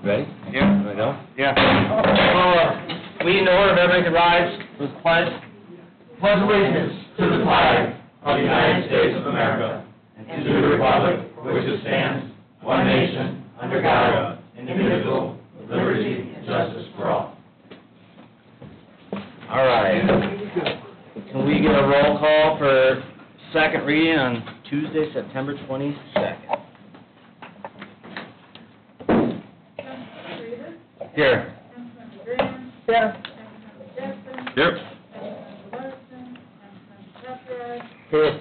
Ready? Yeah. There we go. Yeah. We in order, if everybody could rise for the pledge. Pledge allegiance to the flag of the United States of America and to the republic for which it stands, one nation, under God, indivisible, with liberty and justice for all. All right. Can we get a roll call for second reading on Tuesday, September 22nd? Here. Yeah. Yep. Here.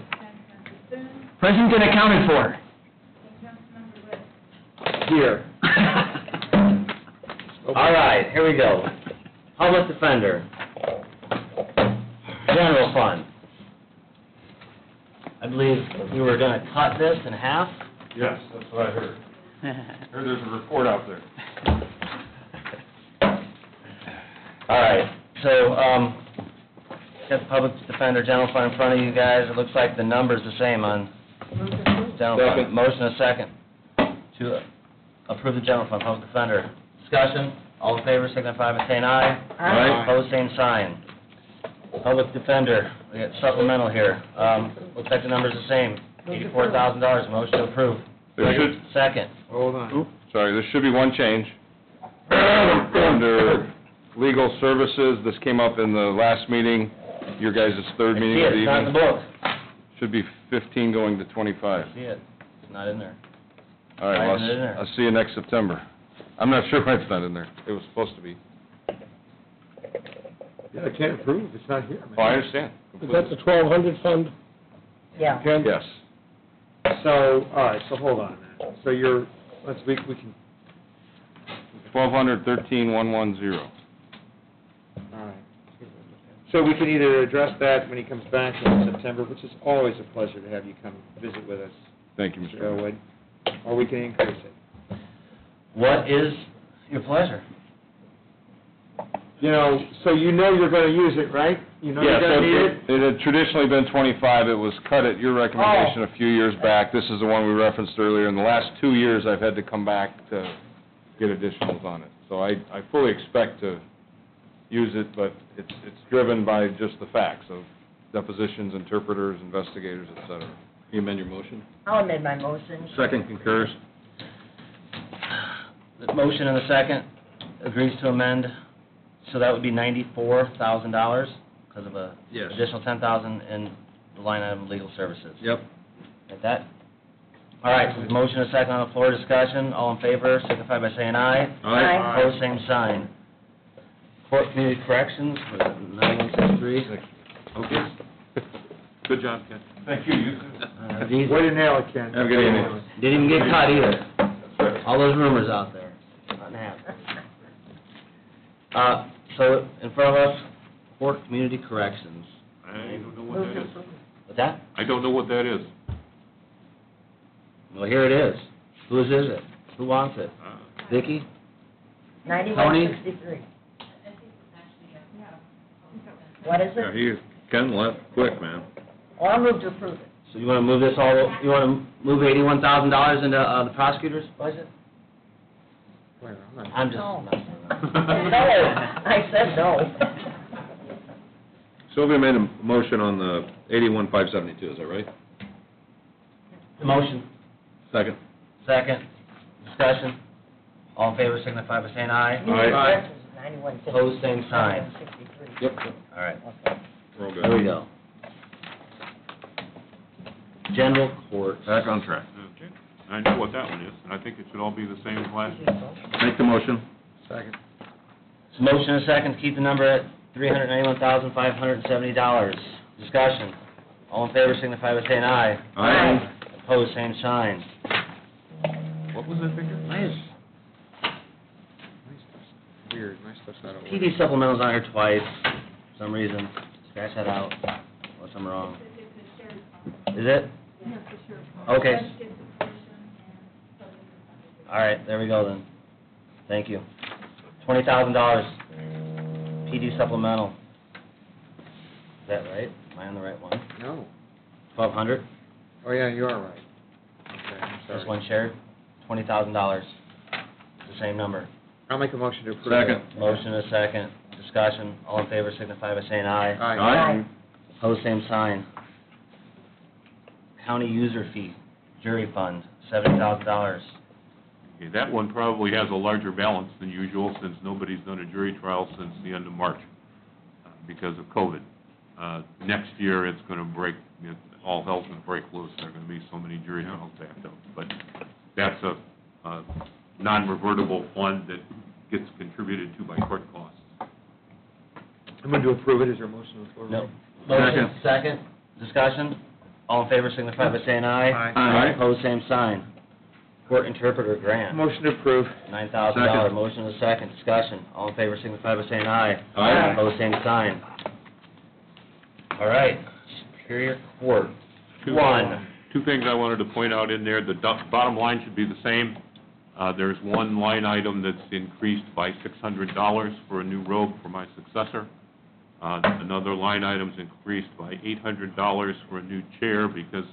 Present and accounted for. Here. All right, here we go. Public defender. General fund. I believe we were going to cut this in half. Yes, that's what I heard. Heard there's a report out there. All right, so, got the public defender general fund in front of you guys. It looks like the number's the same on general fund. Second. Motion a second to approve the general fund, public defender. Discussion, all in favor, signify by saying aye. Aye. Opposed, same sign. Public defender, we got supplemental here. Looks like the number's the same, $84,000. Motion to approve. There should, Second. hold on. Sorry, there should be one change. Under legal services, this came up in the last meeting, your guys' third I meeting see of it, the it's not in the evening. book. Should be 15 going to 25. I see it, it's not in there. All right, Why well, isn't it in there? I'll see you next September. I'm not sure why it's not in there. It was supposed to be. Yeah, I can't approve, it's not here, man. Oh, I understand. Is that the 1,200 fund? Yeah. Ken? Yes. So, all right, so hold on. So you're, we can, 1,213,110. all right. So we can either address that when he comes back in September, which is always a pleasure to have you come visit with us, Thank you, Mr. Mr. Elwood, or we can increase it. What is your pleasure? You know, so you know you're going to use it, right? You know Yeah, you're so going to need it? it had traditionally been 25, it was cut at your recommendation a few years back. This is the one we referenced earlier. In the last 2 years, I've had to come back to get additionals on it. So I fully expect to use it, but it's driven by just the facts of depositions, interpreters, investigators, et cetera. You amend your motion? I'll amend my motion. Second concurs. The motion and the second agrees to amend, so that would be $94,000 because of a Yes. additional $10,000 in the line item legal services. Yep. Like that? All right, so the motion and a second on the floor, discussion, all in favor, signify by saying aye. Aye. Opposed, same sign. Court Community Corrections, was it 9163? Okay. Good job, Ken. Thank you. These Way to nail it, Ken. Have a good evening. didn't even get cut either. All those rumors out there, not happening. So in front of us, Court Community Corrections. I don't know what Move that to is. approve. What's that? I don't know what that is. Well, here it is. Whose is it? Who wants it? Vicki? 9163. What is it? Ken left quick, man. Well, I'll move to approve it. So you want to move this all, you want to move $81,000 into the prosecutor's budget? Wait, I'm not- I'm just No. messing around. No, I said no. Sylvia made a motion on the 81,572, is that right? Motion, Second. second, discussion. All in favor, signify by saying aye. Community Aye. corrections is 9163. Opposed, same sign. 9163. Yep. All right, Okay. We're all good. there we go. General court. Back on track. Okay. I know what that one is, and I think it should all be the same as last year. Make the motion. Second. So motion and a second to keep the number at $391,570. Discussion. All in favor, signify by saying aye. Aye. Opposed, same sign. What was that figure? Nice. Weird, my stuff's not over. PD supplemental's on here twice, for some reason. Scratch that out, unless I'm wrong. Is it? Okay. All right, there we go then. Thank you. $20,000, PD supplemental. Is that right? Am I on the right one? No. 1,200, Oh, yeah, you are right. Okay, I'm sorry. this one shared, $20,000. the same number. I'll make a motion to approve. Second. Motion and a second, discussion, all in favor signify by saying aye. Aye. Pose same sign. County user fee, jury fund, $70,000. Okay, that one probably has a larger balance than usual, since nobody's done a jury trial since the end of March, because of COVID. Next year, it's gonna break, all hell's gonna break loose, there are gonna be so many jury trials backed up. But that's a non-revertible fund that gets contributed to by court costs. I'm going to approve it. Is there a motion on the floor? No. Motion, second, discussion, all in favor signify by saying aye. Aye. Pose same sign. Court interpreter grant, Motion to approve. $9,000. Second. Motion and a second, discussion, all in favor signify by saying aye. Aye. Pose same sign. All right, Superior Court, Two things I wanted to point out in there. The bottom line should be the same. There's one line item that's increased by $600 for a new robe for my successor. Another line item's increased by $800 for a new chair, because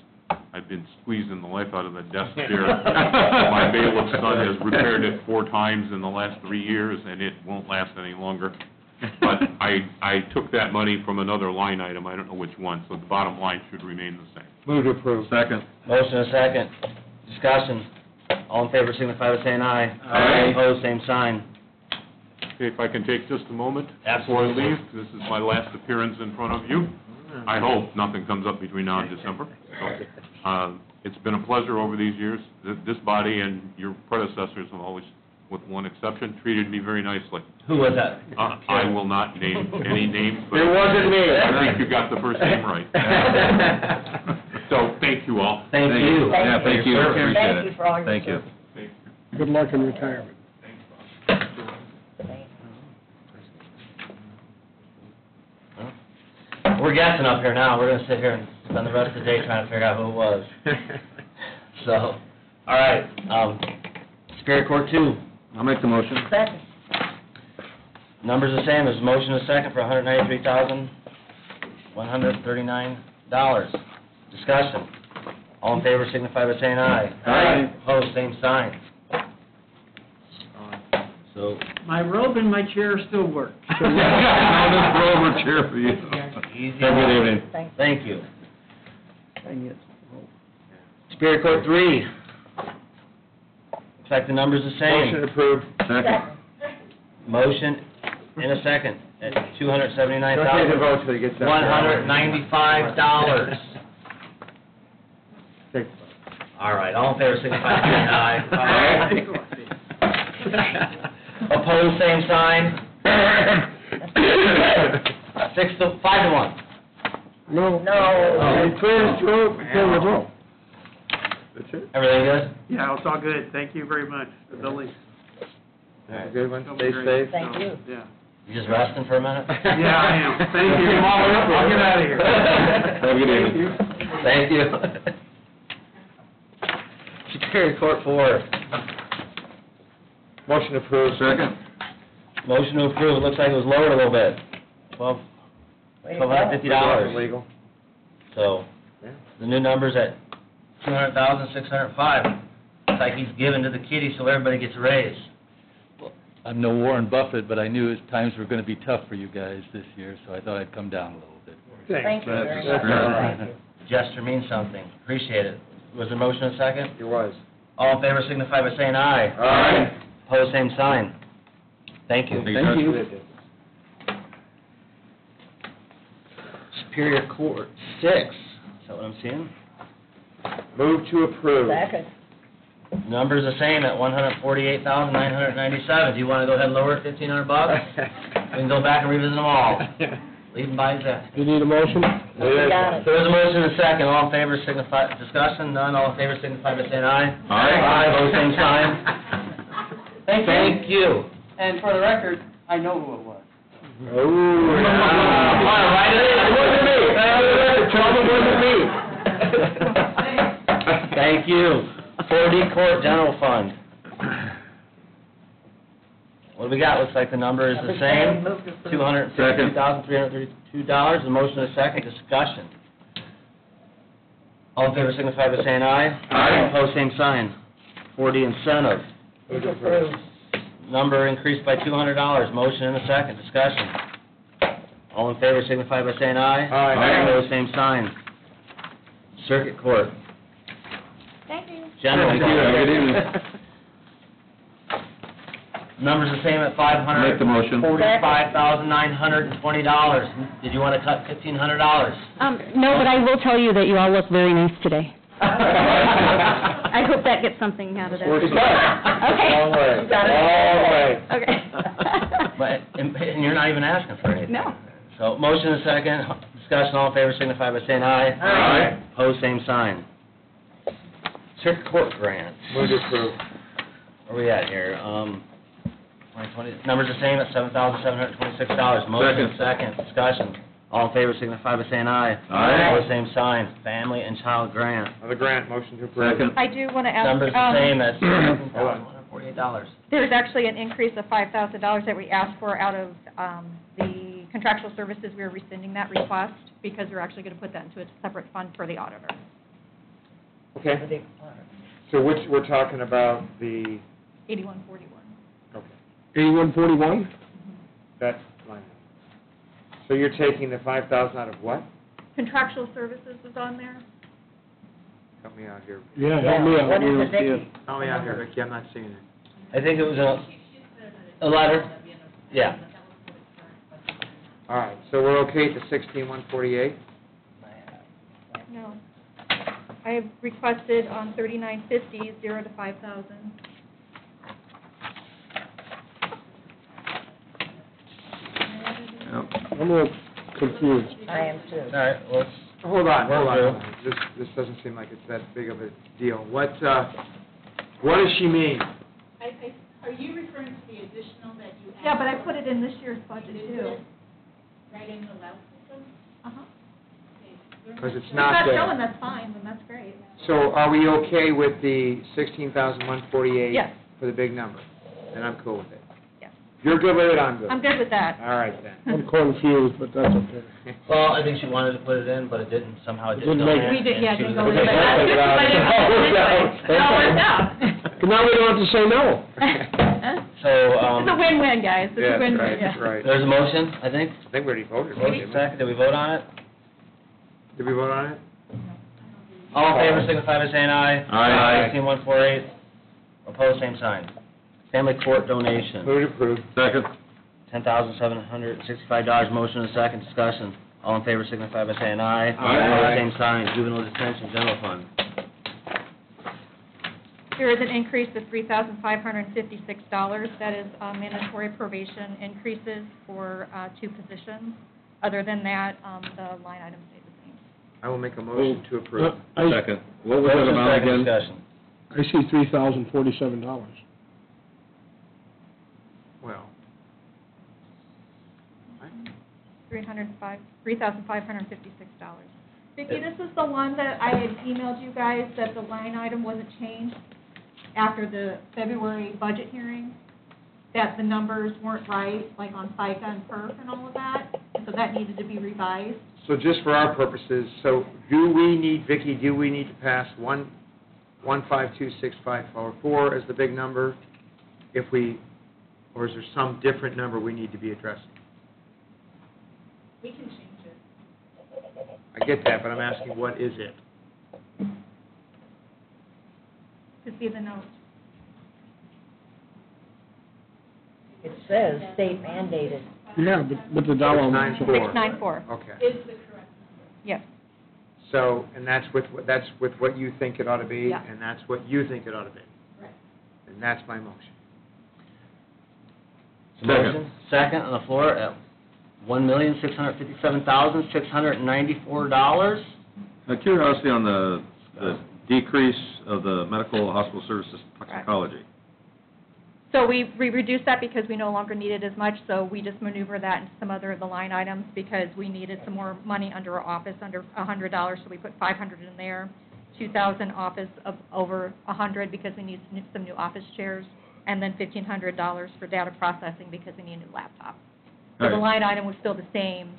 I've been squeezing the life out of the desk chair. My bailiff's son has repaired it 4 times in the last 3 years, and it won't last any longer. But I took that money from another line item, I don't know which one, so the bottom line should remain the same. Move to approve. Second. motion and a second, discussion, all in favor signify by saying aye. Aye. Pose same sign. Okay, if I can take just a moment before I Absolutely. leave, this is my last appearance in front of you. I hope nothing comes up between now and December. So, it's been a pleasure over these years. This body and your predecessors have always, with one exception, treated me very nicely. Who was that? I will not name any names, but It wasn't me. I think you got the first name right. So, thank you all. Thank you. Yeah, thank you. Appreciate Thank it. you for all your Thank you. service. Good luck in retirement. We're guessing up here now, we're gonna sit here and spend the rest of the day trying to figure out who it was. So, all right, Superior Court 2, I'll make the motion. Second. numbers the same, there's a motion and a second for $193,139. Discussion, all in favor signify by saying aye. Aye. Opposed, same sign. So, My robe and my chair still work. Now this robe or chair for you. easy. Have a good evening. Thank you. Superior Court 3, looks like the number's the Motion same. approved. Second. Motion in a second at Don't take the vote till he gets that. $279,195. Take All right, all in favor, signify by saying aye. Opposed, same sign. 5 to 1. No. No. Clear the vote. That's it. Everything good? Yeah, it's all good. Thank you very much, Billy. Have a good one. That'll Stay be great. safe. Thank you. Yeah. You just resting for a minute? Yeah, I am. Thank you. I'll get out of here. Have a good evening. Thank you. Superior Court 4, Motion approved. Second. motion to approve, it looks like it was lowered a little bit, Way to go. $1,250. Legal. So, Yeah. the new number's at $200,605. Looks like he's given to the kitty so everybody gets a raise. I'm no Warren Buffett, but I knew times were going to be tough for you guys this year, so I thought I'd come down a little bit. Thank you very That's much. great. Thank you. Gesture means something, appreciate it. Was there a motion and second? It was. All in favor signify by saying aye. Aye. Opposed, same sign. Thank you. Thank you. Superior Court 6, is that what I'm seeing? Move to approve. Second. Number's the same at $148,997. Do you want to go ahead and lower it $1,500? We can go back and revisit them all. Leave them by exact. You need a motion? You got it. There is a motion and a second. All in favor signify, discussion, none. All in favor signify by saying aye. Aye. Opposed, same sign. Thank you. And for the record, I know who it was. Oh. Come on, write it in. It wasn't me. Thank you. 4D Court General Fund. What do we got? Looks like the number is the same. Move to approve. $262,332. A motion and a second. Discussion. All in favor signify by saying aye. Aye. Opposed, same sign. 4D Incentive. Move to approve. number increased by $200. Motion and a second, discussion. All in favor signify by saying aye. Aye. Opposed, same sign. Circuit Court. Thank you. General Thank you. fund. Good evening. Number's the same at Make the motion. $45,920. Did you want to cut $1,500? No, but I will tell you that you all look very nice today. I hope that gets something out of that. Works Okay. Long way. You got it. Long way. Okay. And you're not even asking for anything. No. So, motion and second, discussion, all in favor signify by saying aye. Aye. Opposed, same sign. Circuit Court grants. Move to approve. Where we at here? 2020, number's the same at $7,726. Motion and second, discussion. All in favor signify by saying aye. Aye. Opposed, same sign. Family and Child Grant. Another grant, motion to approve. I do want to ask, Number's the same at $7,148. there's actually an increase of $5,000 that we asked for out of the contractual services. We're rescinding that request because we're actually going to put that into a separate fund for the auditor. Okay, so which, we're talking about the, 8141. okay, 8141? that line. So you're taking the 5,000 out of what? Contractual services is on there. Help me out here. Yeah, help me out. What is here. it, Vicki? Help me out here, Vicki, I'm not seeing it. I think it was a letter. Yeah. All right, so we're okay at the 16,148? No. I have requested on 3950, 0 to 5,000. I'm a little confused. I am too. All right, let's, Hold on, hold on, We're hold on. This doesn't seem like it's that big of a deal. What does she mean? Are you referring to the additional that you added? Yeah, but I put it in this year's budget You did too. put it right in the last system? Uh-huh. Because it's If it's not not there. showing, that's fine, then that's great. So are we okay with the 16,148? Yes. For the big number? Then I'm cool with it. Yes. You're good with it, I'm good. I'm good with that. All right, then. I'm confused, but that's okay. well, I think she wanted to put it in, but it didn't, somehow it didn't Didn't go make in. it. We did, yeah, and she didn't was- go in, but that's good, but it all worked out. But now we don't have to say no. So, It's a win-win, guys, it's Yeah, a win-win, right, yeah. right. there's a motion, I think. I think we already voted. Motion second, did we vote on it? Did we vote on it? All in favor signify by saying aye. Aye. 16148. Opposed, same sign. Family Court donation, Move to approve. Second. $10,765. Motion and second, discussion. All in favor signify by saying aye. Aye. Opposed, same sign. Juvenile Detention General Fund. There is an increase of $3,556. That is mandatory probation increases for 2 positions. Other than that, the line items stay the same. I will make a motion to approve. Second. What was that Motion amount second, again? discussion. I see $3,047. Well. $3,556. Vicki, this is the one that I had emailed you guys, that the line item wasn't changed after the February budget hearing, that the numbers weren't right, like on FICA and PERF and all of that, so that needed to be revised. So just for our purposes, so do we need, Vicki, do we need to pass 1526544 as the big number? If we, or is there some different number we need to be addressing? We can change it. I get that, but I'm asking, what is it? To see the notes. It says state mandated. Yeah, but the dollar amount. 694. 694, Okay. Is the correct number. yes. So, and that's with what you think it ought to be? Yeah. And that's what you think it ought to be? Right. And that's my motion. Motion second on the floor at $1,657,694. Now, curiosity on the decrease of the medical hospital services toxicology. So we reduced that because we no longer needed as much, so we just maneuvered that into some other of the line items because we needed some more money under our office, under $100, so we put $500 in there, $2,000 office of over $100 because we need some new office chairs, and then $1,500 for data processing because we need a new laptop. So the Right. line item was still the same,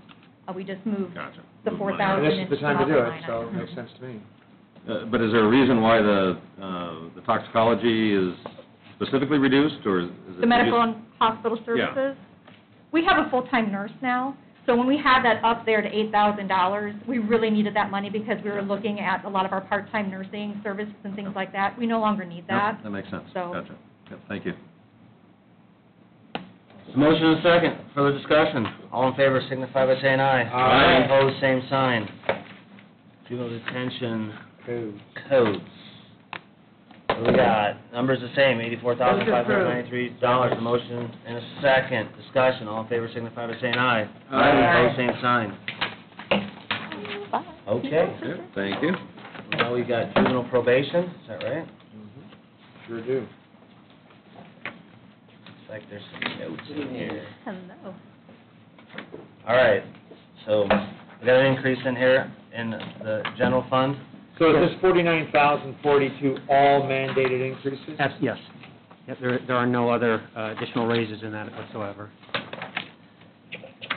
we just moved Gotcha. the Move money. $4,000 And this is into the some time to other do line it, so it items. makes sense to me. But is there a reason why the toxicology is specifically reduced, or is it? The medical reduced? and hospital services. We have a full-time nurse now, so when we had that up there to $8,000, we really needed that money because we were looking at a lot of our part-time nursing services and things like that. We no longer need that. Yep, that makes sense. So- Gotcha. Yep, thank you. Motion and a second, further discussion. All in favor signify by saying aye. Aye. Opposed, same sign. Juvenile detention codes. What do we got? Numbers the same, $84,593. Motion and a second, discussion. All in favor signify by saying aye. Aye. Opposed, same sign. Okay. Yep, thank you. Now we got juvenile probation, is that right? Sure do. Looks like there's some notes in here. Hello. All right, so we got an increase in here in the general fund. So is this 49,042 all mandated increases? Yes. Yep, there are no other additional raises in that whatsoever.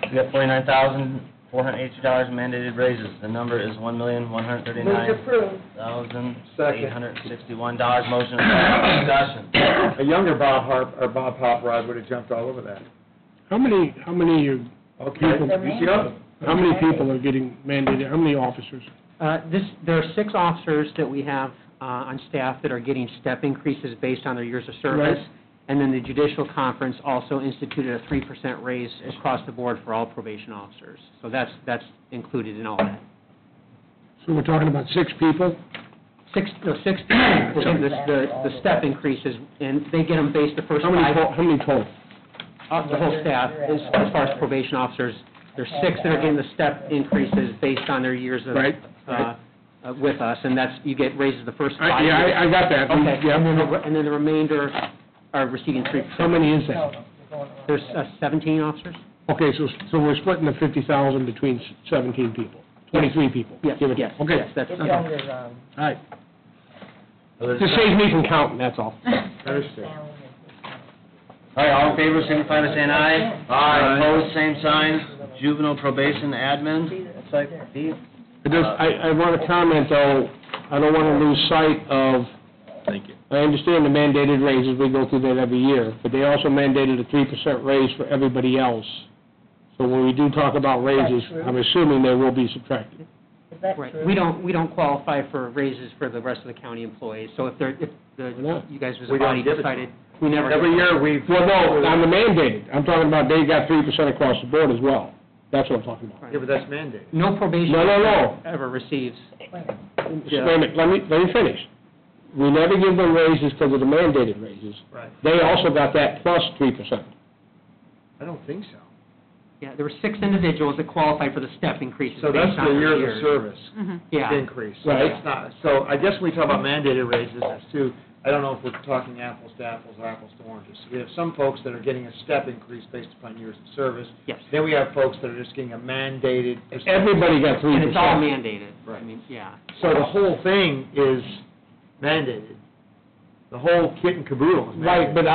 We got $49,482 in mandated raises. The number is $1,139,861. Motion and discussion. A younger Bob Hop Rod would have jumped all over that. How many Okay, People- you see them? how many people are getting mandated, how many officers? There are 6 officers that we have on staff that are getting step increases based on their years of service. Right. And then the judicial conference also instituted a 3% raise across the board for all probation officers. So that's included in all that. So we're talking about 6 people? 6 people, the step increases, and they get them based the first How many 5. how many total? The whole staff, as far as probation officers, there's 6 that are getting the step increases based on their years of, Right. with us, and that's, you get raises the first 5 Yeah, years. I got that. Okay, Yeah. and then the remainder are receiving 3%. How many is that? There's 17 officers? Okay, so we're splitting the 50,000 between 17 people, 23 people? Yes, give or take. yes, Okay. yes, that's, All right. Further Just saves me from counting, that's all. Understood. All right, all in favor, signify by saying aye. Aye. Opposed, same sign. Juvenile probation admin, looks like B. I want to comment, though, I don't want to lose sight of, Thank you. I understand the mandated raises, we go through that every year, but they also mandated a 3% raise for everybody else. So when we do talk about raises, I'm assuming they will be subtracted. right. We don't qualify for raises for the rest of the county employees, so if not? you guys as a We don't body give it to decided, we never. Every year we've... Well, no, on the mandated, I'm talking about they got 3% across the board as well. That's what I'm talking about. Right. Yeah, but that's mandated. No probation No. officer ever receives. Wait a minute, let me finish. We never give them raises because of the mandated raises. Right. They also got that plus 3%. I don't think so. Yeah, there were 6 individuals that qualified for the step increases So that's based on the their years of service Yeah. increase. So Right. it's not, so I guess when we talk about mandated raises, that's too, I don't know if we're talking apples to apples or apples to oranges. We have some folks that are getting a step increase based upon years of service. Yes. Then we have folks that are just getting a mandated. Everybody got 3%. And it's all mandated. I Right. mean, yeah. So the whole thing is mandated. The whole kit and caboodle is mandated. Right, but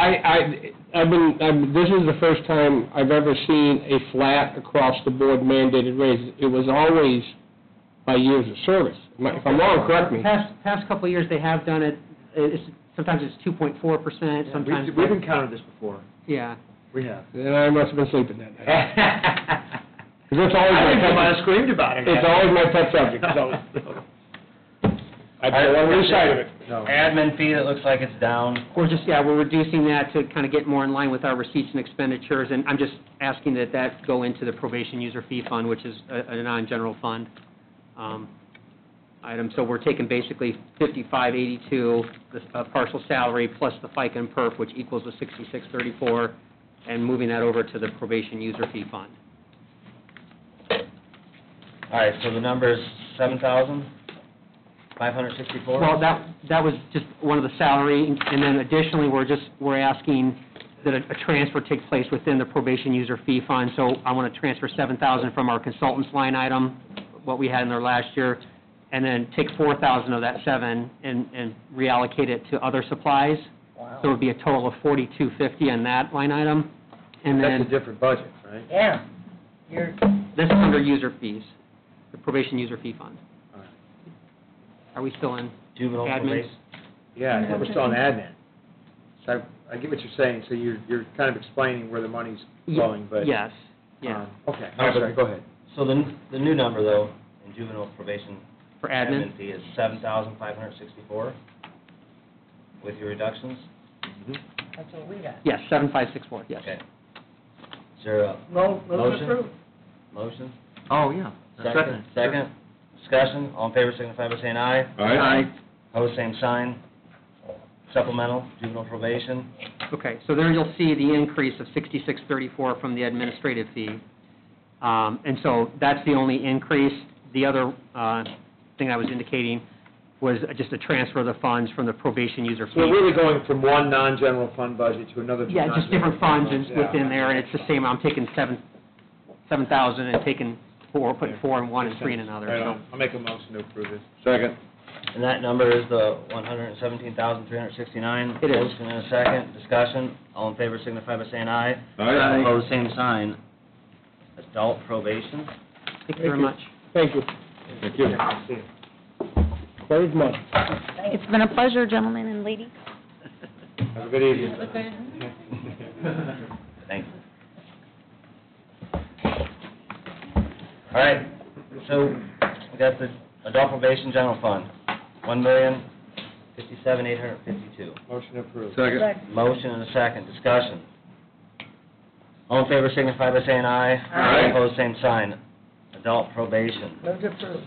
this is the first time I've ever seen a flat across-the-board mandated raise. It was always by years of service. If I'm wrong, correct me. Past couple of years, they have done it, sometimes it's 2.4%, sometimes. We've encountered this before. Yeah. We have. Then I must have been sleeping that night. 'Cause that's always I my think you might have pet, screamed about it. it's always my pet subject, so. I don't want to lose sight of it. No. Admin fee, that looks like it's down. We're reducing that to kind of get more in line with our receipts and expenditures, and I'm just asking that go into the probation user fee fund, which is a non-general fund item. So we're taking basically 5582, the partial salary, plus the FICA and PERF, which equals the 6634, and moving that over to the probation user fee fund. All right, so the number is 7,564? Well, that was just one of the salary, and then additionally, we're asking that a transfer take place within the probation user fee fund. So I want to transfer $7,000 from our consultants line item, what we had in there last year, and then take $4,000 of that $7,000 and reallocate it to other supplies. Wow. So it would be a total of $4,250 on that line item. And That's then a different budget, right? Yeah. this is under user fees, the probation user fee fund. All right. Are we still in Juvenile admin? probation. Yeah, we're still on admin. So I get what you're saying, so you're kind of explaining where the money's going, but... Yes, yeah. Okay, I'm sorry, go ahead. So the new number, though, in juvenile probation For admin? admin fee is $7,564 with your reductions? That's what we got. Yes, 7564, yes. Okay. Is there a Motion motion? approved. Motion? Oh, yeah. Second. Discussion, all in favor signify by saying aye. Aye. Opposed, same sign. Supplemental, juvenile probation. Okay, so there you'll see the increase of 6634 from the administrative fee. And so that's the only increase. The other thing I was indicating was just a transfer of the funds from the probation user fee. So we're really going from one non-general fund budget to another Yeah, just different funds within there, and it's the same, I'm taking 7,000 and taking putting 4 in one and 3 in another, Right so. on. I'll make a motion to approve this. Second. And that number is the $117,369. It is. Motion and a second, discussion, all in favor signify by saying aye. Aye. Opposed, same sign. Adult probation. Thank you very much. Thank you. Thank you. Closed month. It's been a pleasure, gentlemen and ladies. Have a good evening. Thanks. All right, so we got the adult probation general fund, $1,057,852. Motion approved. Second. Motion and a second, discussion. All in favor signify by saying aye. Aye. Opposed, same sign. Adult probation, Move to approve.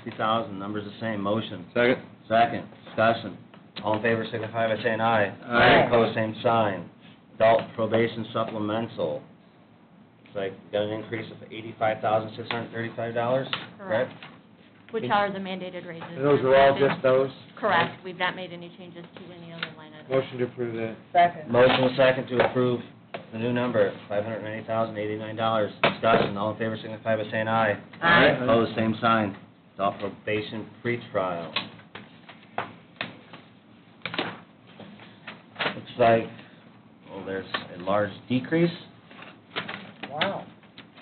60,000, numbers the same, motion. Second. Second, discussion. All in favor signify by saying aye. Aye. Opposed, same sign. Adult probation supplemental. Looks like we got an increase of $85,635, correct? Which are the mandated raises. And those are all just those? Correct. We've not made any changes to any other line items. Motion to approve that. Second. Motion and second to approve the new number, $590,089. Discussion, all in favor signify by saying aye. Aye. Opposed, same sign. Adult probation pretrial. Looks like, well, there's a large decrease Wow.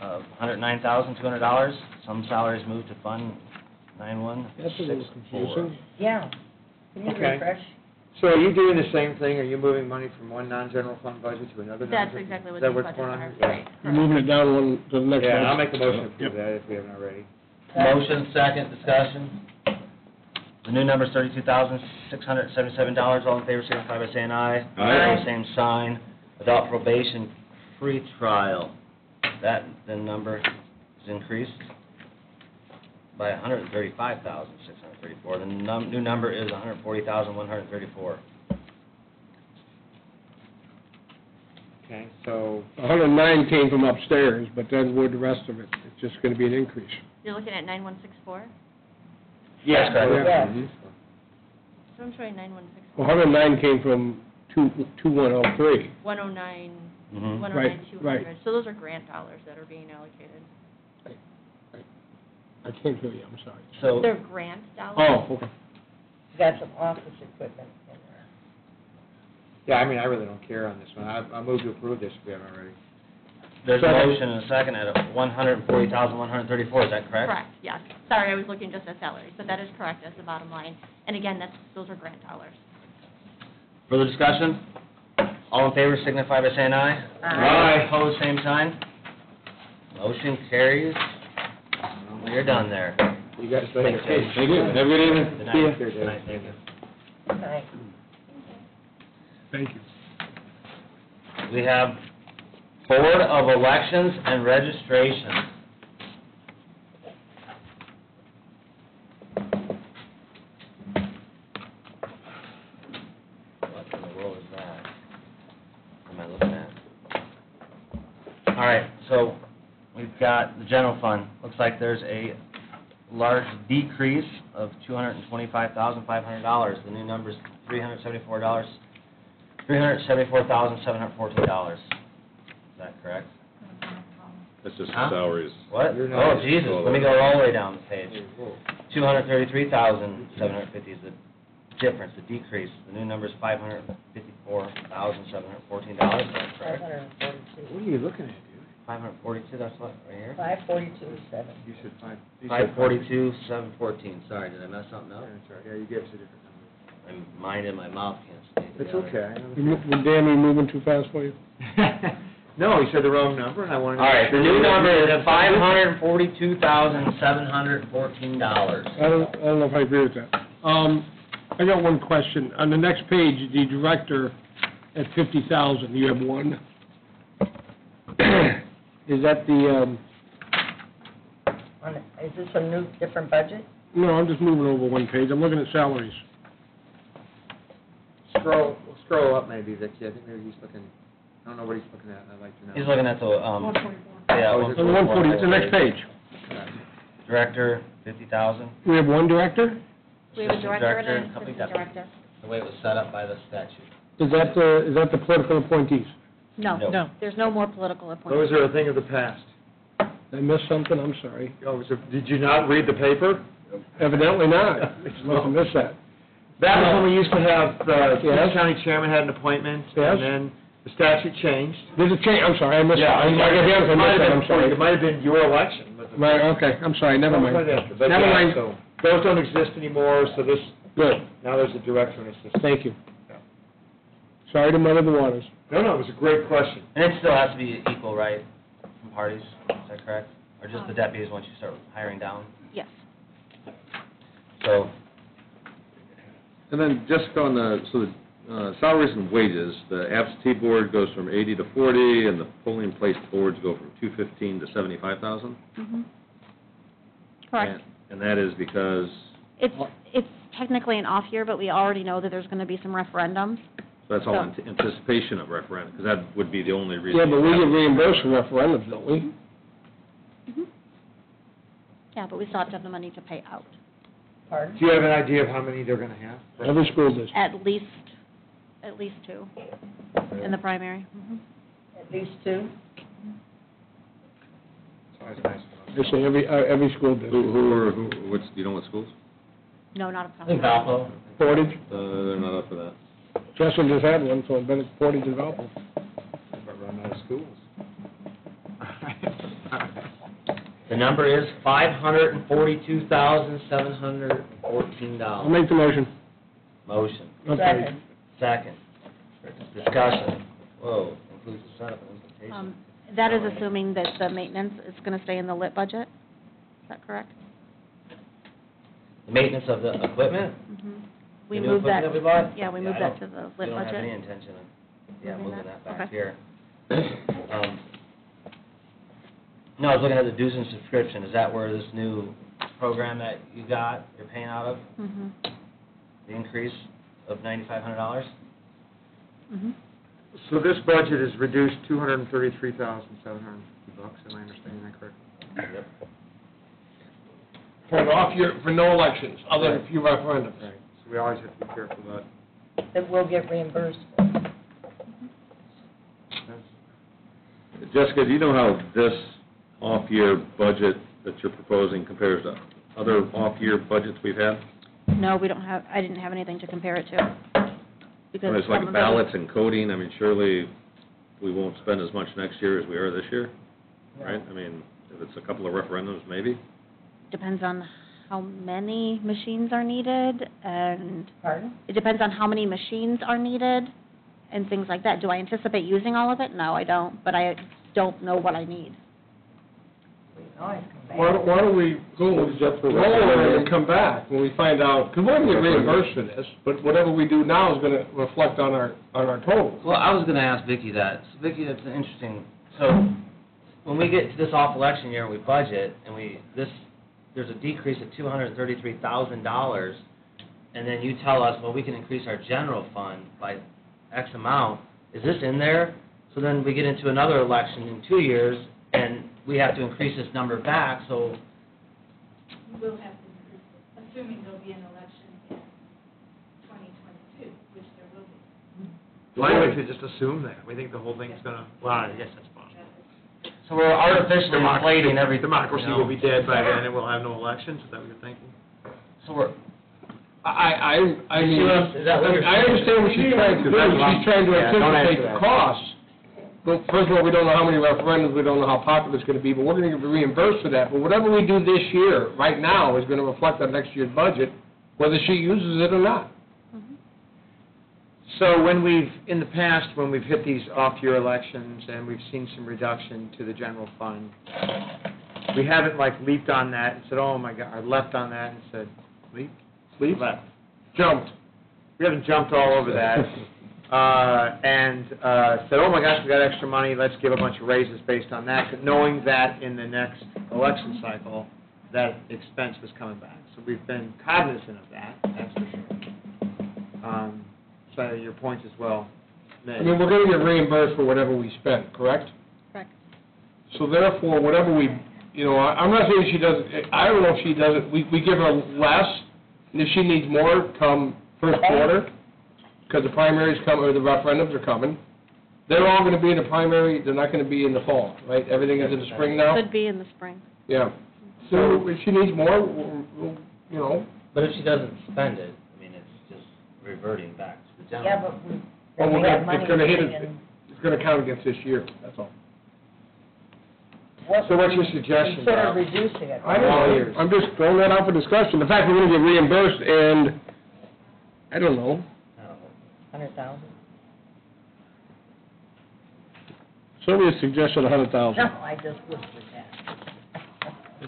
of $109,200. Some salaries moved to Fund 9164. That's a little confusing. Yeah. Can you Okay. refresh? So are you doing the same thing? Are you moving money from one non-general fund budget to another? That's non-general? exactly what Is that these what's budgets going on are, here? right. You're moving it down one to the next one. Yeah, I'll make a motion to approve Yep. that if we haven't already. Motion, second, discussion. The new number is $32,677. All in favor, signify by saying aye. Aye. Same sign. Adult probation free trial. That, the number is increased by $135,634. The new number is $140,134. Okay, so, 109 came from upstairs, but then where'd the rest of it? It's just going to be an increase. You're looking at 9164? Yes, correct. Yes. So I'm showing 9164. Well, 109 came from 2103. 109, Mhm. 109, 200. right. So those are grant dollars that are being allocated. I can't hear you, I'm sorry. So, They're grant dollars. Oh, okay. You got some office equipment in there. yeah, I mean, I really don't care on this one. I move to approve this if we haven't already. there's a motion and a second at $140,134, is that correct? Correct, yes. Sorry, I was looking just at salaries, but that is correct, that's the bottom line. And again, those are grant dollars. Further discussion? All in favor signify by saying aye. Aye. Opposed, same sign. Motion carries. You're done there. You guys later. Thanks, Dave. Thank you. Have a good evening. Good See ya. night. Good night, thank you. Nice. Thank you. We have Board of Elections and Registration. What in the world is that? What am I looking at? All right, so we've got the general fund. Looks like there's a large decrease of $225,500. The new number's $374,714. Is that correct? That's just Huh? salaries. What? You're not- Oh, Jesus, let me go all the way down the page. 233,750 is the difference, the decrease. The new number's $554,714, is that correct? 542. What are you looking at, dude? 542, that's what, right here? 542.7. You said five. 542,714, sorry, did I mess something Yeah, up? that's right. Yeah, you gave us a different number. I'm minding my mouth can't stay It's together. okay. Dan, we moving too fast for you? No, he said the wrong number, and I wanted to... All right, the make new sure number that- is $542,714. I don't know if I agree with that. I got one question. On the next page, the director at 50,000, you have one. Is that the, Is this a new, different budget? no, I'm just moving over one page. I'm looking at salaries. Scroll up maybe, Vicki. I think maybe he's looking, I don't know what he's looking at, and I'd like to know. He's looking at the, yeah, Oh, is it- 140, it's the next page. Director, 50,000. We have one director? We have a director and an Company assistant deputy. director. The way it was set up by the statute. Is that the political appointees? No. No, there's no more political Those appointments. are a thing of the past. Did I miss something? I'm sorry. Oh, did you not read the paper? Evidently not. Must have missed that. That was when we used to have, the Yes. county chairman had an appointment, Yes. and then the statute changed. There's a change, I'm sorry, I missed that. I missed that, I'm sorry. It might have been your election, but... Right, okay, I'm sorry, never mind. But Never yeah, mind. so those don't exist anymore, so this, Good, now there's a director and assistant. thank you. Sorry to muddy the waters. No, it was a great question. And it still has to be equal, right, from parties, is that correct? Or just the deputies once you start hiring down? Yes. So, And then just on the, salaries and wages, the absentee board goes from 80 to 40, and the polling place boards go from 215 to 75,000? Mhm. Correct. And that is because, It's technically an off year, but we already know that there's going to be some referendums. that's all in So- anticipation of referendum, because that would be the only reason. Yeah, but we get reimbursed for referendums, don't we? Mhm. Yeah, but we still have to have the money to pay out. Pardon? Do you have an idea of how many they're going to have? Every school district. At least 2 in the primary. Mhm. At least two? It's always nice to know. They say every school district. Do you know what schools? No, not a I think problem. Valpo. Portage, They're not up for that. Jesselyn just had one, so I bet it's Portage and Valpo. But run out of schools. The number is $542,714. I'll make the motion. Motion. Okay. Second. Second. Discussion. Whoa, includes the setup and implementation. That is assuming that the maintenance is going to stay in the lit budget. Is that correct? The maintenance of the equipment? Mhm. We The new moved that. equipment that we bought? Yeah, we moved I that don't- to the We lit don't have any budget. intention of, Moving moving that? that back Okay. here. No, I was looking at the dues and subscription. Is that where this new program that you got, you're paying out of, Mhm. the increase of $9,500? Mhm. So this budget is reduced $233,750, am I understanding that correctly? Yep. For an off year, for no elections, other than a few referendums. Right. So we always have to be careful about That will get reimbursed. Jessica, do you know how this off-year budget that you're proposing compares to other off-year budgets we've had? No, we don't have, I didn't have anything to compare it to. Because It's some like of ballots and coding, I mean, surely we won't spend as much next year as we are this year, right? I mean, if it's a couple of referendums, maybe? Depends on how many machines are needed, and Pardon? it depends on how many machines are needed, and things like that. Do I anticipate using all of it? No, I don't, but I don't know what I need. We can always come back. Why don't we go and come back when we find out, because we're going to get reimbursed for this, but whatever we do now is going to reflect on our totals. Well, I was gonna ask Vicki that. So Vicki, that's an interesting, so when we get to this off election year and we budget, and there's a decrease of $233,000, and then you tell us, well, we can increase our general fund by X amount, is this in there? So then we get into another election in 2 years, and we have to increase this number back, so, You will have to increase it, assuming there'll be an election in 2022, which there will be. Why don't we just assume that? We think the whole thing's going to, well, I guess that's possible. so we're artificially inflating everything. Democracy you know? will be dead by then, and we'll have no elections, is that what you're thinking? So we're, I mean, You see what I'm- is that what you're I understand what she's trying to do, she's trying to Yeah, don't anticipate answer the that. costs. But first of all, we don't know how many referendums, we don't know how popular it's going to be, but we're going to get reimbursed for that. But whatever we do this year, right now, is going to reflect on next year's budget, whether she uses it or not. So in the past, when we've hit these off-year elections and we've seen some reduction to the general fund, we haven't like leaped on that and said, oh my God, or leapt on that and said, leap? Left. Jumped. We haven't jumped all over that. And said, oh my gosh, we got extra money, let's give a bunch of raises based on that, knowing that in the next election cycle, that expense was coming back. So we've been cognizant of that, that's for sure. So your point is well made. I mean, we're gonna get reimbursed for whatever we spend, correct? Correct. So therefore, whatever we, I'm not saying she doesn't, I don't know if she doesn't, we give her less, and if she needs more come first quarter, because the primaries come, or the referendums are coming, they're all gonna be in the primary, they're not gonna be in the fall, right? Everything is in the spring now? Should be in the spring. Yeah. So if she needs more, we'll. But if she doesn't spend it, I mean, it's just reverting back to the general. Yeah, but Well, we have money it's gonna hit sitting it, in. it's gonna count against this year, that's all. So what's your suggestion, Consider Bob? reducing it. I don't know, I'm just throwing that out for discussion. The fact we're gonna get reimbursed and, I don't know, 100,000? Sylvia suggested 100,000. No, I just whispered that.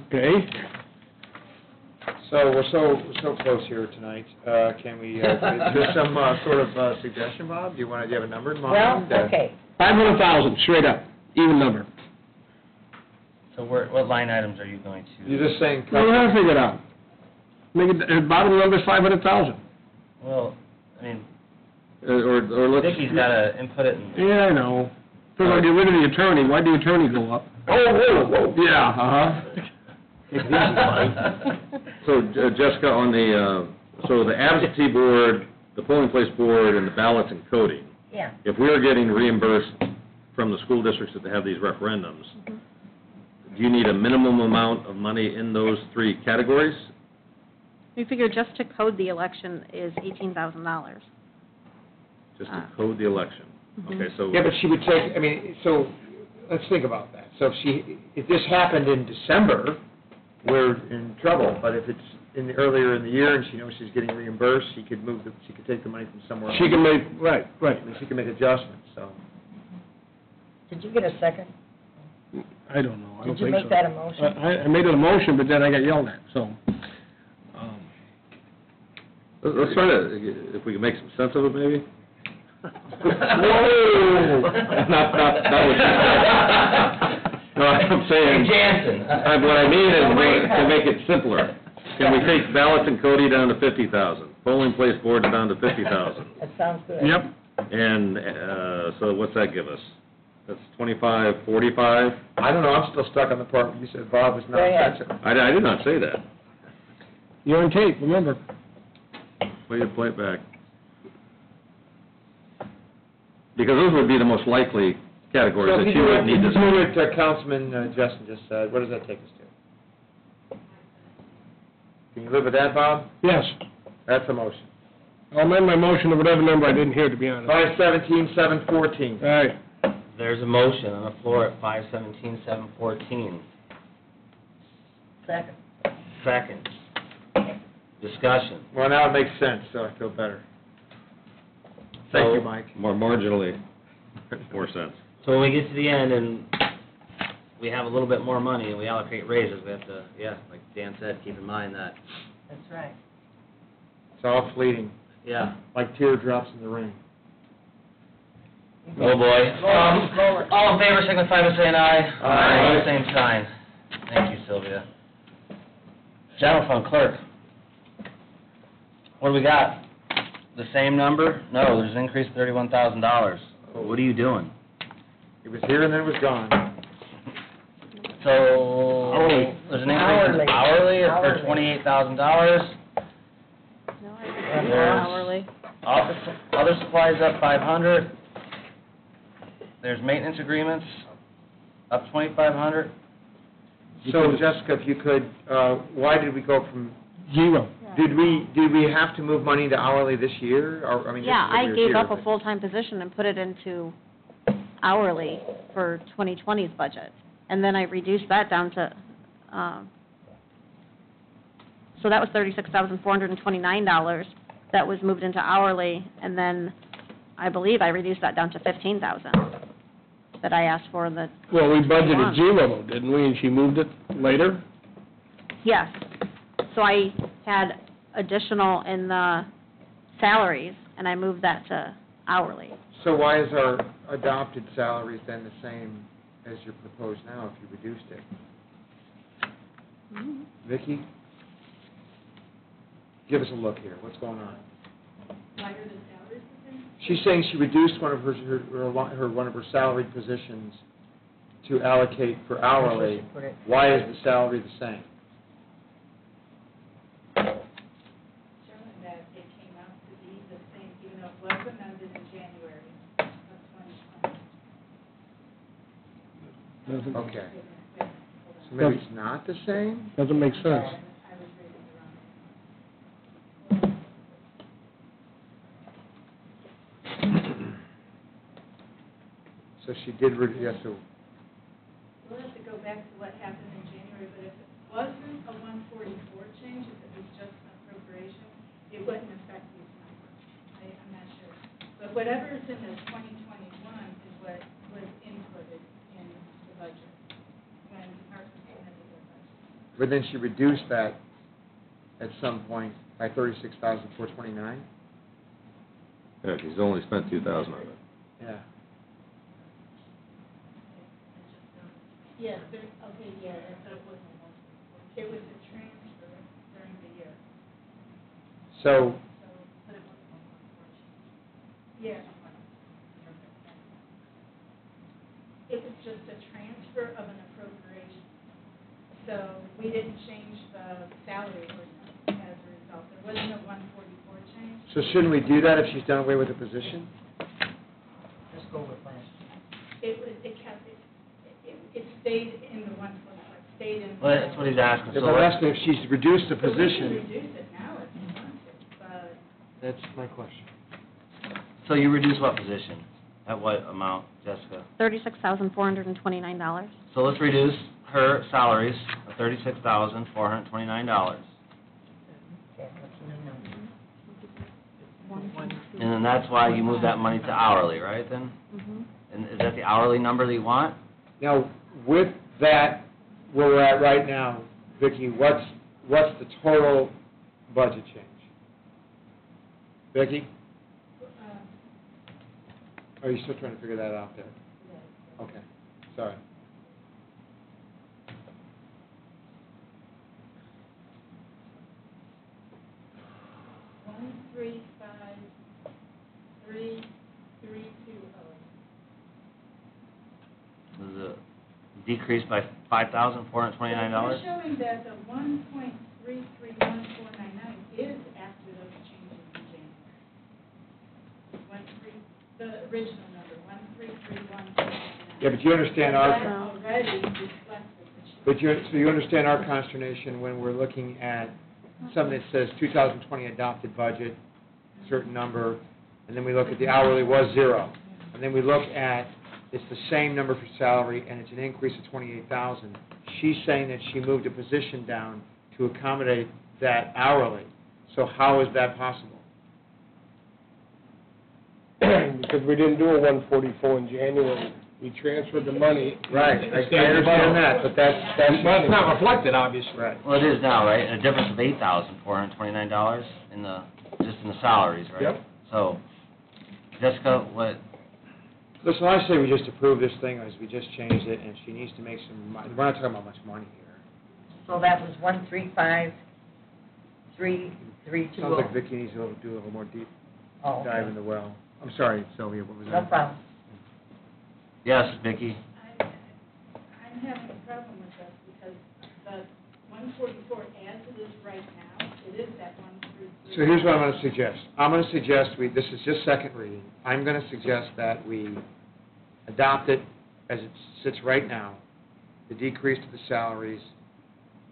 Okay. So we're so close here tonight. Can we, is there some sort of suggestion, Bob? Do you have a number in Well, mind? okay, 500,000, straight up, even number. So what line items are you going to? You're just saying, We're gonna figure it out. Make it, the bottom number's 500,000. Well, I mean, Or let's... Vicky's got to input it in. Yeah, I know. First I'll get rid of the attorney, why'd the attorney go up? Oh, whoa. Yeah, So, Jessica, on the absentee board, the polling place board, and the ballots and coding, yeah. if we are getting reimbursed from the school districts that have these referendums, do you need a minimum amount of money in those three categories? We figure just to code the election is $18,000. Just to code the election? Okay, so... yeah, but she would take, I mean, so, let's think about that. So if this happened in December, we're in trouble, but if it's earlier in the year and she knows she's getting reimbursed, she could take the money from somewhere else. She can make, right. And she can make adjustments, so. Did you get a second? I don't know, I don't Did you think make so. that a motion? I made it a motion, but then I got yelled at, so. Let's try to, if we can make some sense of it, maybe? Whoa! Not what you said. No, I'm saying... Jansen. What I mean is to make it simpler. Can we take ballots and coding down to 50,000, polling place boards down to 50,000? That sounds good. Yep. And so what's that give us? That's 25, 45? I don't know, I'm still stuck on the part where you said Bob was not Go ahead. sensitive. I did not say that. You're on tape, remember. Play it back. Because those would be the most likely categories So that if you you would need to... do what Councilman Justin just said, what does that take us to? Can you live with that, Bob? Yes. That's a motion. I'll amend my motion to whatever number I didn't hear, to be honest. 517, 714. All right. There's a motion on the floor at 517, 714. Second. Second. Discussion. Well, now it makes sense, so I feel better. Thank you, Mike. More marginally, more sense. So when we get to the end and we have a little bit more money and we allocate raises, we have to, like Dan said, keep in mind that, That's right. It's all fleeting, yeah. like teardrops in the rain. Oh, boy. All in favor, signify by saying aye. Aye. Same sign. Thank you, Sylvia. General fund clerk. What do we got? The same number? No, there's an increase of $31,000. What are you doing? It was here and then it was gone. So, there's an increase in hourly for $28,000. No, I think it's hourly. Other supplies up $500. There's maintenance agreements up $2,500. So Jessica, if you could, why did we go from, Zero. did we have to move money to hourly this year? Or, I mean, this Yeah, is what we I were gave here, up a but- full-time position and put it into hourly for 2020's budget. And then I reduced that down to, so that was $36,429 that was moved into hourly. And then I believe I reduced that down to 15,000 that I asked for the, Well, we budgeted zero, didn't we, and she moved it later? yes. So I had additional in the salaries, and I moved that to hourly. So why is our adopted salaries then the same as your proposed now if you reduced it? Vicki? Give us a look here, what's going on? Why are the salaries the same? She's saying she reduced one of one of her salaried positions to allocate for hourly. Why is the salary the same? Showing that it came out to be the same, even though it was amended in January of 2020. Okay. So maybe it's not the same? Doesn't make sense. I was reading the wrong. So she did, yes, so, We'll have to go back to what happened in January, but if it wasn't a 144 change, if it was just an appropriation, it wouldn't affect these numbers. I'm not sure. But whatever is in the 2021 is what was inputted in the budget when Mark submitted the budget. but then she reduced that at some point by 36,429? Yeah, she's only spent 2,000 on it. Yeah. Yes, okay, yeah, so it wasn't one. It was a transfer during the year. So, But it wasn't one. Yeah. It was just a transfer of an appropriation. So we didn't change the salary ordinance as a result. There wasn't a 144 change. so shouldn't we do that if she's done away with the position? Just go with last. It stayed in the 144, it stayed in. Well, that's what he's asking, If so I'm let's, asking if she's reduced the So we can position, reduce it now if you want to, but that's my question. so you reduce what position? At what amount, Jessica? $36,429. So let's reduce her salaries of $36,429. Okay, what's the new number? And then that's why you move that money to hourly, right, then? Mhm. And is that the hourly number that you want? Now, with that, where we're at right now, Vicki, what's the total budget change? Vicki? Are you still trying to figure that out there? Okay, sorry. Is it decreased by $5,429? We're showing that the 1.331499 is after those changes in January. The original number, 1.331499. Yeah, but you understand That our, already reflects the but you understand our consternation when we're looking at something that says 2020 adopted budget, certain number, and then we look at the hourly was zero. And then we look at, it's the same number for salary, and it's an increase of 28,000. She's saying that she moved a position down to accommodate that hourly. So how is that possible? Because we didn't do a 144 in January. We transferred the money. Right, I understand that, but that's. But it's not reflected, obviously. Right. Well, it is now, right? A difference of $8,429 in the, just in the salaries, right? Yep. So, Jessica, what, Listen, I say we just approve this thing, as we just changed it, and she needs to make some money. We're not talking about much money here. So that was 135,332. Sounds like Vicki needs to do a little more deep Oh, dive okay. in the well. I'm sorry, Sylvia, what was No that? problem. yes, Vicki? I'm having a problem with this because the 144 as it is right now, it is that 133. So here's what I'm going to suggest. I'm going to suggest this is just second reading. I'm going to suggest that we adopt it as it sits right now, the decrease to the salaries,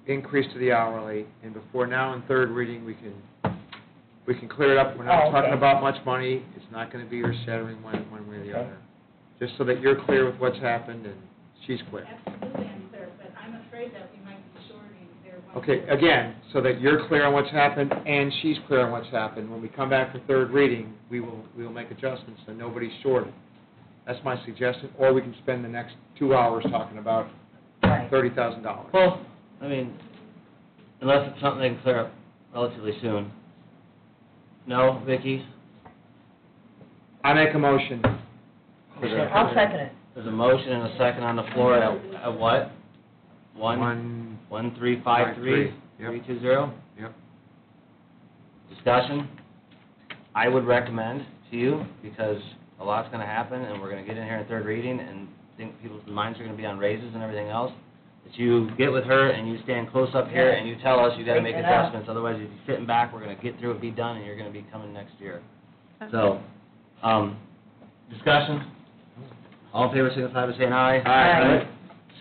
increase to the hourly, and before now in third reading, we can clear it up. We're not Oh, okay. talking about much money. It's not going to be earth-shattering one way or the Okay. other. Just so that you're clear with what's happened and she's clear. Absolutely, I'm clear, but I'm afraid that we might be shorting their 144 Okay, again, so that you're clear on what's happened and she's clear on what's happened, when we come back for third reading, we will make adjustments so nobody's shorted. That's my suggestion, or we can spend the next 2 hours talking about Right. $30,000. Well, I mean, unless it's something they can clear up relatively soon. No, Vicki? I make a motion. I'll second it. There's a motion and a second on the floor at what? 1353? Yep. 320? Yep. Discussion? I would recommend to you, because a lot's gonna happen, and we're gonna get in here in third reading, and think people's minds are gonna be on raises and everything else, that you get with her and you stand close up here and you tell us you gotta make Take it out. adjustments, otherwise you'll be sitting back, we're gonna get through it, be done, and you're gonna be coming next year. So, discussion? All in favor, signify by saying aye. Aye.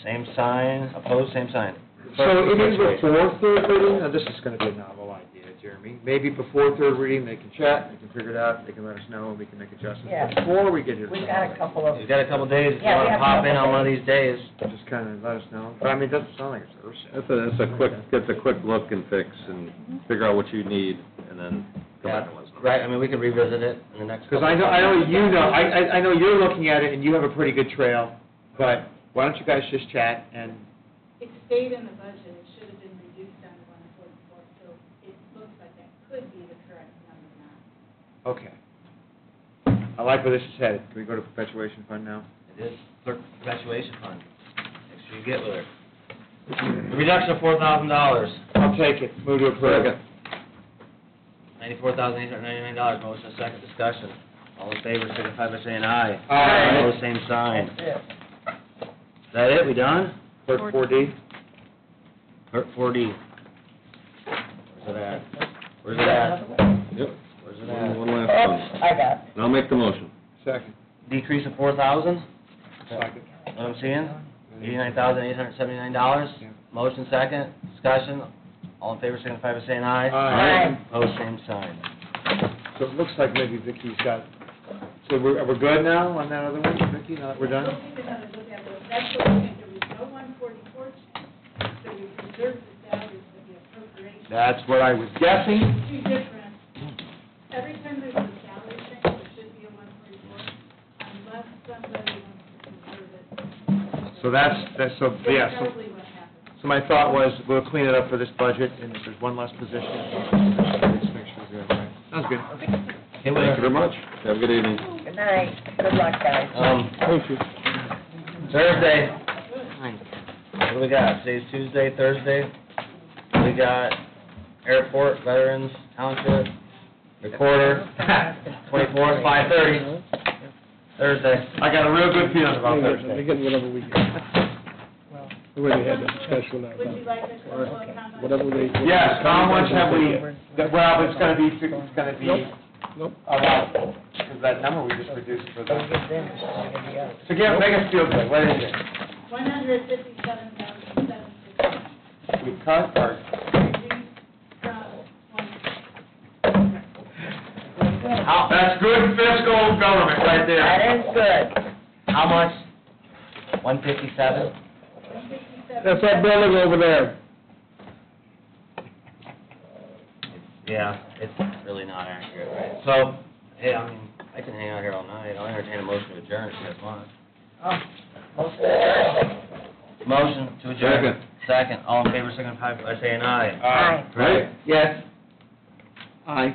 Same sign, opposed, same sign. So it is before third reading, now this is gonna be a novel idea, Jeremy. Maybe before third reading, they can chat, they can figure it out, they can let us know, and we can make adjustments. Yeah. Before we get here. We've got a couple of, You've got a couple days, if you Yeah, we wanna have a pop in couple on one of these days. Just kind of let us know. But I mean, it doesn't sound like it's urgent. That's a quick look and fix and figure out what you need, and then come back and let us know. Right, I mean, we can revisit it in the next Because couple. I know I know you're looking at it and you have a pretty good trail, but why don't you guys just chat and, It stayed in the budget, it should have been reduced down to 144, so it looks like that could be the correct number now. okay. I like where this is headed. Can we go to perpetuation fund now? It is clerk perpetuation fund. Make sure you get with her. The reduction of $4,000, I'll take it. Move to approve. $94,899, motion and second, discussion. All in favor, signify by saying aye. Aye. Opposed, same sign. that's it. Is that it, we done? Clerk 4D? Clerk 4D. Where's it at? Where's it at? Yep. Where's it at? One last Oops, one. I got it. And I'll make the motion. Second. Decrease of $4,000? Second. What I'm seeing? $89,879. Yeah. Motion second, discussion. All in favor, signify by saying aye. Aye. Opposed, same sign. So it looks like maybe Vicki's got, so we're good now on that other one, Vicki, now that we're We'll done? take another look at it, that's what we think, there was no 144 change, so we preserved the salaries for the appropriation. That's what I was guessing. Two different, every time there's a salary change, there should be a 144, unless somebody wants to preserve it. So that's, so, yeah, That's so, probably what happened. so my thought was, we'll clean it up for this budget, and if there's one less position, just make sure we're good, right? Sounds good. Hey, wait. Thank you very much. Have a good evening. Good night, good luck, guys. Thank you. Thursday. What do we got? Today's Tuesday, Thursday. We got airport, veterans, township, recorder, 24th, 5:30. Thursday. I got a real good feeling about They Thursday. get whatever we get. The way they had that discussion Would you like a couple of comments? whatever they. Yes, how much have we, well, it's gonna be, Nope. about, because that number we just reduced for Don't the, get them, it's not gonna be out. so make us feel good, what is it? 157,760. We cut or? Reduced from 1. That's good fiscal government right there. That is good. How much? 157? 157. That's that building over there. Yeah, it's really not accurate, right? So, hey, I mean, I can hang out here all night. I'll entertain a motion to adjourn if you guys want. Oh, most of it. Motion to adjourn. Second. All in favor, signify by saying aye. Aye. Right? Yes. Aye.